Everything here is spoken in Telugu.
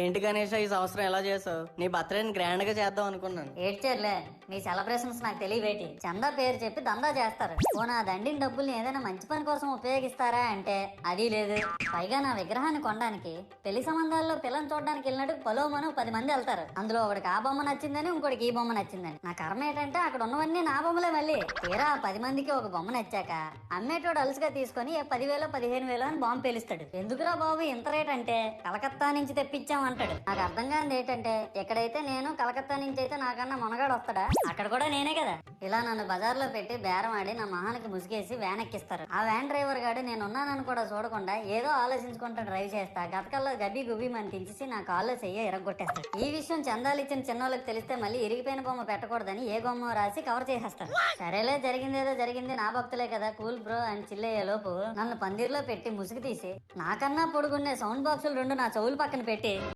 ఏంటి గణేష్ ఈ సంవత్సరం ఎలా చేసావు? నీ బర్త్డేని గ్రాండ్ గా చేద్దాం అనుకున్నాను. ఏడ్చేర్లే, మీ సెలబ్రేషన్స్ నాకు తెలియవేటి. చందా పేరు చెప్పి దందా చేస్తారు. ఓ నా దండిన డబ్బుల్ని ఏదైనా మంచి పని కోసం ఉపయోగిస్తారా అంటే అది లేదు. పైగా నా విగ్రహాన్ని కొనడానికి పెళ్లి సంబంధాల్లో పిల్లని చూడడానికి వెళ్ళినట్టు పొలోమను 10 మంది వెళ్తారు. అందులో ఒకడికి ఆ బొమ్మ నచ్చిందని, ఇంకోటికి ఈ బొమ్మ నచ్చిందని. నా కర్మ ఏంటంటే అక్కడ ఉన్నవన్నీ నా బొమ్మలే. మళ్ళీ తీరా 10 మందికి ఒక బొమ్మ నచ్చాక అమ్మేటోడు అలుసుగా తీసుకొని 10,000 15,000 అని బాంబు పేలుస్తాడు. ఎందుకురా బాబు ఇంత రేట్ అంటే కలకత్తా నుంచి తెప్పించాం అంటాడు. నాకు అర్థం కానిది ఏంటంటే ఎక్కడైతే నేను కలకత్తా నుంచి అయితే నాకన్నా మొనగాడు వస్తాడా, అక్కడ కూడా నేనే కదా. ఇలా నన్ను బజార్లో పెట్టి బేరం ఆడి నా మొహానికి ముసుగేసి వ్యాన్ ఎక్కిస్తారు. ఆ వ్యాన్ డ్రైవర్ గాడు నేనున్నానని కూడా చూడకుండా ఏదో ఆలోచించుకుంటూ డ్రైవ్ చేస్తా గతకల్లో గబ్బి గుబ్బి మన తీసి నా కాల్లో చెయ్యి ఎరగొట్టేస్తాడు. ఈ విషయం చందాలు ఇచ్చిన చిన్నోళ్ళకి తెలిస్తే మళ్ళీ ఇరిగిపోయిన బొమ్మ పెట్టకూడదని ఏ బొమ్మ రాసి కవర్ చేసేస్తారు. సరేలే, జరిగిందేదో జరిగింది, నా భక్తులే కదా, కూల్ బ్రో అని చిల్లయ్యే లోపు నన్ను పందిర్లో పెట్టి ముసుగు తీసి నాకన్నా పొడుగున్నే సౌండ్ బాక్సులు 2 నా చెవులు పక్కన పెట్టి